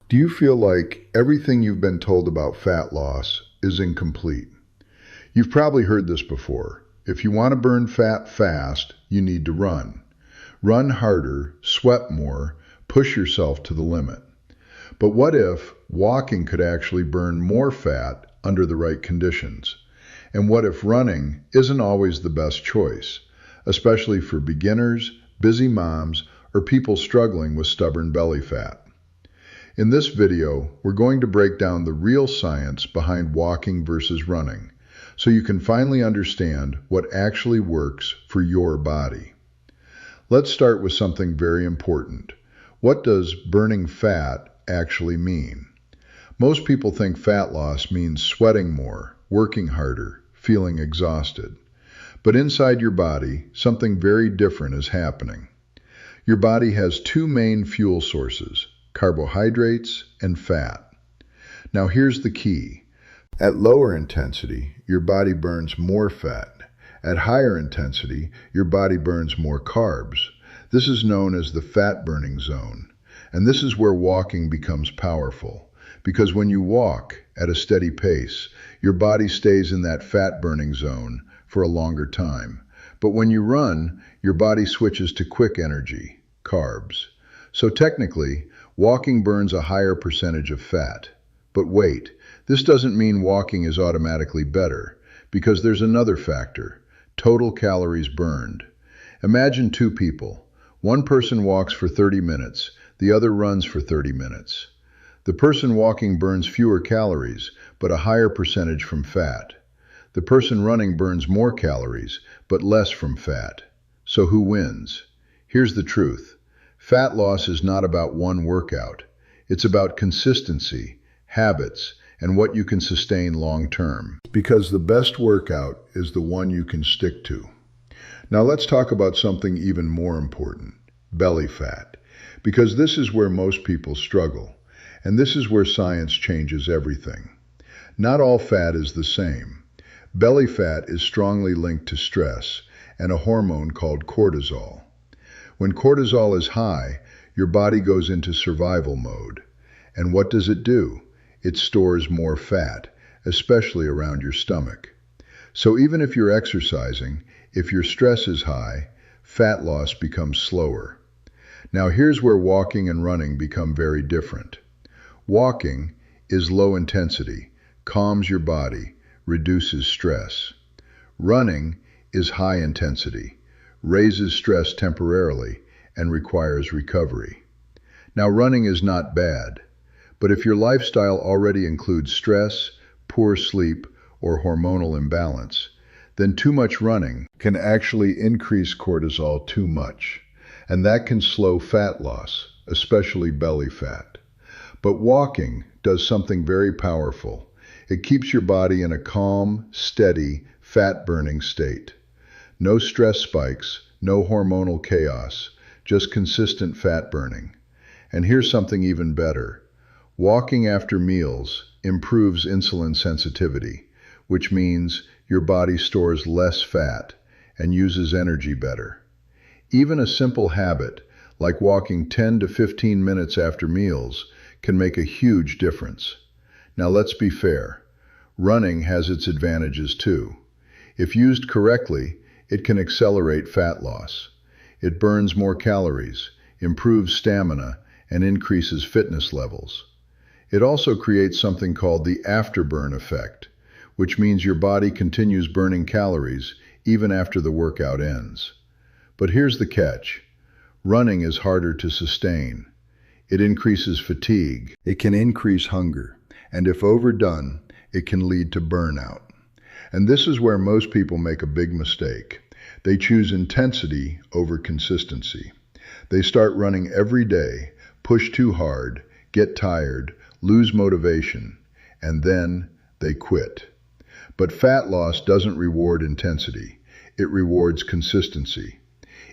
Do you feel like everything you've been told about fat loss is incomplete? You've probably heard this before. If you want to burn fat fast, you need to run. Run harder, sweat more, push yourself to the limit. But what if walking could actually burn more fat under the right conditions? And what if running isn't always the best choice, especially for beginners, busy moms, or people struggling with stubborn belly fat? In this video, we're going to break down the real science behind walking versus running, so you can finally understand what actually works for your body. Let's start with something very important. What does burning fat actually mean? Most people think fat loss means sweating more, working harder, feeling exhausted. But inside your body, something very different is happening. Your body has two main fuel sources: carbohydrates and fat. Now here's the key. At lower intensity, your body burns more fat. At higher intensity, your body burns more carbs. This is known as the fat burning zone. And this is where walking becomes powerful. Because when you walk at a steady pace, your body stays in that fat burning zone for a longer time. But when you run, your body switches to quick energy, carbs. So technically, walking burns a higher percentage of fat. But wait, this doesn't mean walking is automatically better, because there's another factor: total calories burned. Imagine two people. One person walks for 30 minutes, the other runs for 30 minutes. The person walking burns fewer calories, but a higher percentage from fat. The person running burns more calories, but less from fat. So who wins? Here's the truth. Fat loss is not about one workout. It's about consistency, habits, and what you can sustain long term. Because the best workout is the one you can stick to. Now let's talk about something even more important: belly fat. Because this is where most people struggle. And this is where science changes everything. Not all fat is the same. Belly fat is strongly linked to stress and a hormone called cortisol. When cortisol is high, your body goes into survival mode. And what does it do? It stores more fat, especially around your stomach. So even if you're exercising, if your stress is high, fat loss becomes slower. Now here's where walking and running become very different. Walking is low intensity, calms your body, reduces stress. Running is high intensity, raises stress temporarily, and requires recovery. Now running is not bad, but if your lifestyle already includes stress, poor sleep, or hormonal imbalance, then too much running can actually increase cortisol too much, and that can slow fat loss, especially belly fat. But walking does something very powerful. It keeps your body in a calm, steady, fat-burning state. No stress spikes, no hormonal chaos, just consistent fat burning. And here's something even better. Walking after meals improves insulin sensitivity, which means your body stores less fat and uses energy better. Even a simple habit, like walking 10 to 15 minutes after meals, can make a huge difference. Now let's be fair. Running has its advantages too. If used correctly, it can accelerate fat loss. It burns more calories, improves stamina, and increases fitness levels. It also creates something called the afterburn effect, which means your body continues burning calories even after the workout ends. But here's the catch. Running is harder to sustain. It increases fatigue. It can increase hunger. And if overdone, it can lead to burnout. And this is where most people make a big mistake. They choose intensity over consistency. They start running every day, push too hard, get tired, lose motivation, and then they quit. But fat loss doesn't reward intensity. It rewards consistency.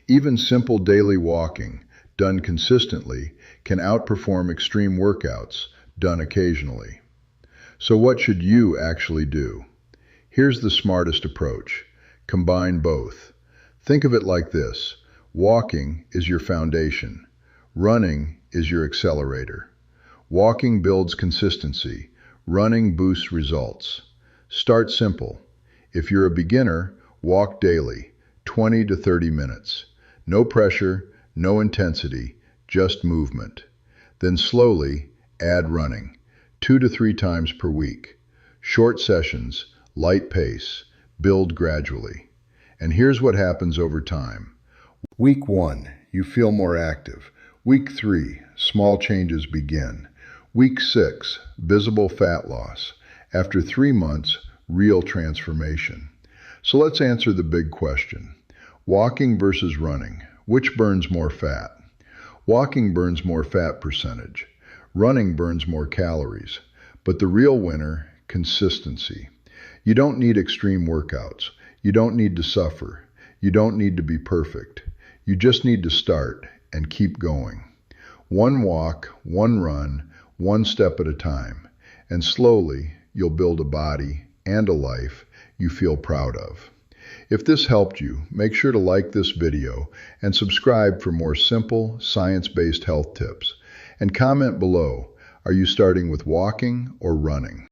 Even simple daily walking, done consistently, can outperform extreme workouts, done occasionally. So what should you actually do? Here's the smartest approach. Combine both. Think of it like this. Walking is your foundation. Running is your accelerator. Walking builds consistency. Running boosts results. Start simple. If you're a beginner, walk daily, 20 to 30 minutes. No pressure, no intensity, just movement. Then slowly add running, 2 to 3 times per week. Short sessions, light pace, build gradually. And here's what happens over time. Week 1, you feel more active. Week 3, small changes begin. Week 6, visible fat loss. After 3 months, real transformation. So let's answer the big question. Walking versus running, which burns more fat? Walking burns more fat percentage. Running burns more calories. But the real winner, consistency. You don't need extreme workouts. You don't need to suffer. You don't need to be perfect. You just need to start and keep going. One walk, one run, one step at a time. And slowly, you'll build a body and a life you feel proud of. If this helped you, make sure to like this video and subscribe for more simple, science-based health tips. And comment below, are you starting with walking or running?